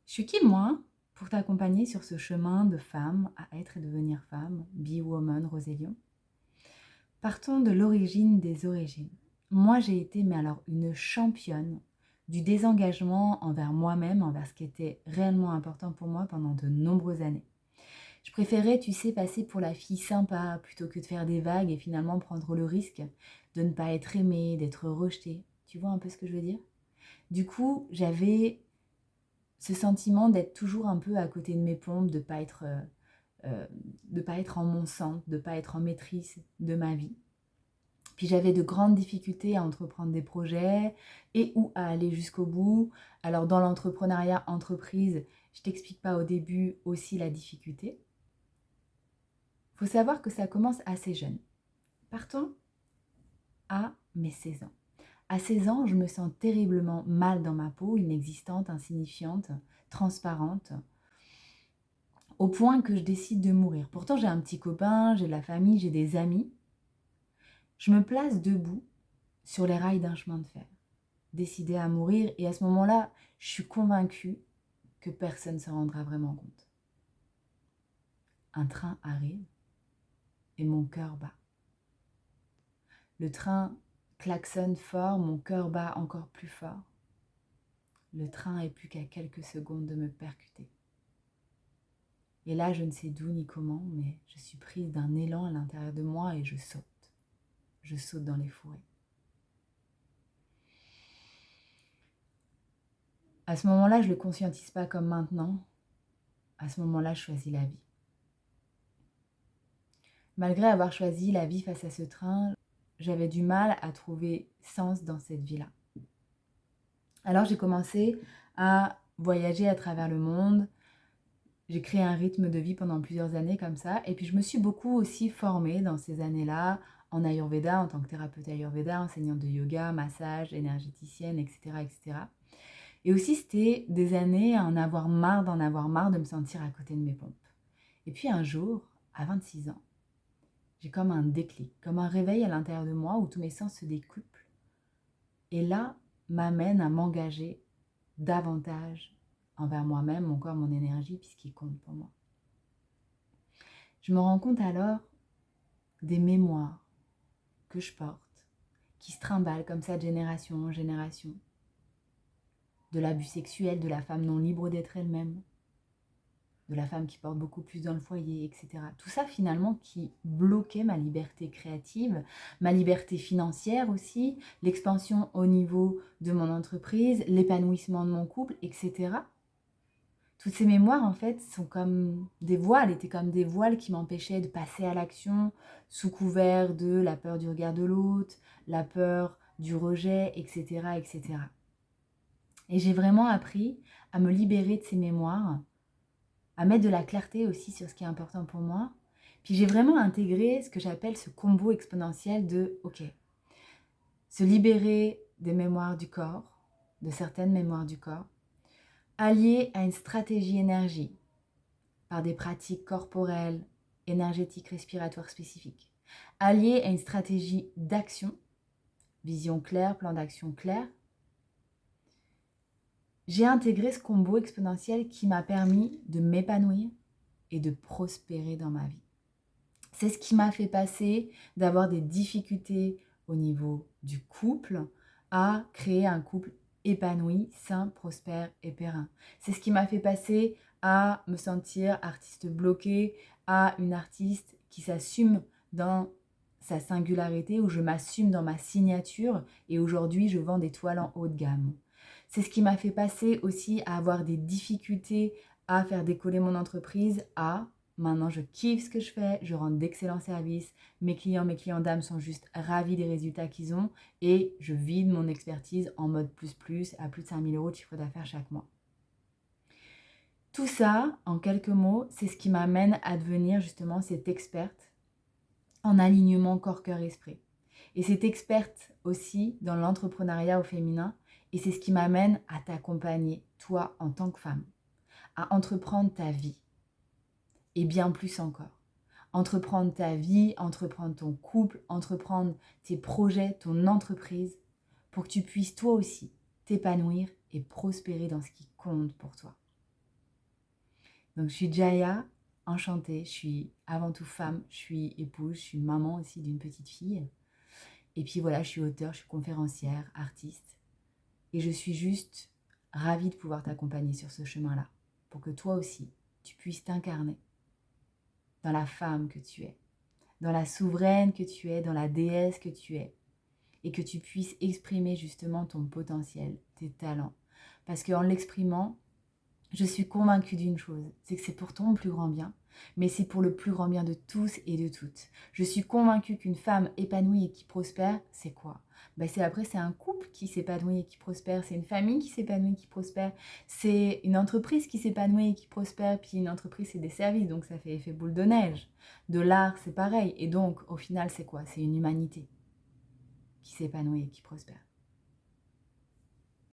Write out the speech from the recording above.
Je suis qui moi pour t'accompagner sur ce chemin de femme à être et devenir femme, Be Woman Rosélion. Partons de l'origine des origines. Moi j'ai été mais alors une championne du désengagement envers moi-même, envers ce qui était réellement important pour moi pendant de nombreuses années. Je préférais, tu sais, passer pour la fille sympa plutôt que de faire des vagues et finalement prendre le risque de ne pas être aimée, d'être rejetée. Tu vois un peu ce que je veux dire? Du coup, j'avais ce sentiment d'être toujours un peu à côté de mes pompes, euh, de pas être en mon centre, de pas être en maîtrise de ma vie. Puis j'avais de grandes difficultés à entreprendre des projets et ou à aller jusqu'au bout. Alors dans l'entrepreneuriat entreprise, je t'explique pas au début aussi la difficulté. Il faut savoir que ça commence assez jeune. Partons à mes 16 ans. À 16 ans, je me sens terriblement mal dans ma peau, inexistante, insignifiante, transparente, au point que je décide de mourir. Pourtant, j'ai un petit copain, j'ai de la famille, j'ai des amis. Je me place debout sur les rails d'un chemin de fer, décidée à mourir, et à ce moment-là, je suis convaincue que personne ne se rendra vraiment compte. Un train arrive et mon cœur bat. Le train klaxonne fort, mon cœur bat encore plus fort. Le train est plus qu'à quelques secondes de me percuter. Et là, je ne sais d'où ni comment, mais je suis prise d'un élan à l'intérieur de moi et je saute. Je saute dans les fourrés. À ce moment-là, je ne le conscientise pas comme maintenant. À ce moment-là, je choisis la vie. Malgré avoir choisi la vie face à ce train, j'avais du mal à trouver sens dans cette vie-là. Alors j'ai commencé à voyager à travers le monde. J'ai créé un rythme de vie pendant plusieurs années comme ça. Et puis je me suis beaucoup aussi formée dans ces années-là en Ayurveda, en tant que thérapeute Ayurveda, enseignante de yoga, massage, énergéticienne, etc. etc. Et aussi, c'était des années à en avoir marre d'en avoir marre de me sentir à côté de mes pompes. Et puis un jour, à 26 ans, j'ai comme un déclic, comme un réveil à l'intérieur de moi où tous mes sens se décuplent. Et là, m'amène à m'engager davantage envers moi-même, mon corps, mon énergie, puisqu'il compte pour moi. Je me rends compte alors des mémoires que je porte, qui se trimballent comme ça de génération en génération, de l'abus sexuel, de la femme non libre d'être elle-même, de la femme qui porte beaucoup plus dans le foyer, etc. Tout ça finalement qui bloquait ma liberté créative, ma liberté financière aussi, l'expansion au niveau de mon entreprise, l'épanouissement de mon couple, etc. Toutes ces mémoires en fait sont comme des voiles, étaient comme des voiles qui m'empêchaient de passer à l'action sous couvert de la peur du regard de l'autre, la peur du rejet, etc. etc. Et j'ai vraiment appris à me libérer de ces mémoires, à mettre de la clarté aussi sur ce qui est important pour moi. Puis j'ai vraiment intégré ce que j'appelle ce combo exponentiel de, ok, se libérer des mémoires du corps, de certaines mémoires du corps, allié à une stratégie énergie par des pratiques corporelles, énergétiques, respiratoires spécifiques, allié à une stratégie d'action, vision claire, plan d'action clair. J'ai intégré ce combo exponentiel qui m'a permis de m'épanouir et de prospérer dans ma vie. C'est ce qui m'a fait passer d'avoir des difficultés au niveau du couple à créer un couple épanoui, sain, prospère et périn. C'est ce qui m'a fait passer à me sentir artiste bloquée, à une artiste qui s'assume dans sa singularité, où je m'assume dans ma signature et aujourd'hui je vends des toiles en haut de gamme. C'est ce qui m'a fait passer aussi à avoir des difficultés à faire décoller mon entreprise, à maintenant je kiffe ce que je fais, je rends d'excellents services, mes clients d'âme sont juste ravis des résultats qu'ils ont et je vide mon expertise en mode plus à plus de 5 000 € de chiffre d'affaires chaque mois. Tout ça, en quelques mots, c'est ce qui m'amène à devenir justement cette experte en alignement corps, cœur, esprit. Et cette experte aussi dans l'entrepreneuriat au féminin, et c'est ce qui m'amène à t'accompagner, toi en tant que femme, à entreprendre ta vie. Et bien plus encore. Entreprendre ta vie, entreprendre ton couple, entreprendre tes projets, ton entreprise, pour que tu puisses toi aussi t'épanouir et prospérer dans ce qui compte pour toi. Donc je suis Jaya, enchantée, je suis avant tout femme, je suis épouse, je suis maman aussi d'une petite fille. Et puis voilà, je suis auteure, je suis conférencière, artiste. Et je suis juste ravie de pouvoir t'accompagner sur ce chemin-là, pour que toi aussi, tu puisses t'incarner dans la femme que tu es, dans la souveraine que tu es, dans la déesse que tu es, et que tu puisses exprimer justement ton potentiel, tes talents. Parce qu'en l'exprimant, je suis convaincue d'une chose, c'est que c'est pour ton plus grand bien, mais c'est pour le plus grand bien de tous et de toutes. Je suis convaincue qu'une femme épanouie et qui prospère, c'est quoi? C'est un couple qui s'épanouit et qui prospère, c'est une famille qui s'épanouit et qui prospère, c'est une entreprise qui s'épanouit et qui prospère, puis une entreprise c'est des services, donc ça fait effet boule de neige. De l'art, c'est pareil, et donc au final c'est quoi? C'est une humanité qui s'épanouit et qui prospère.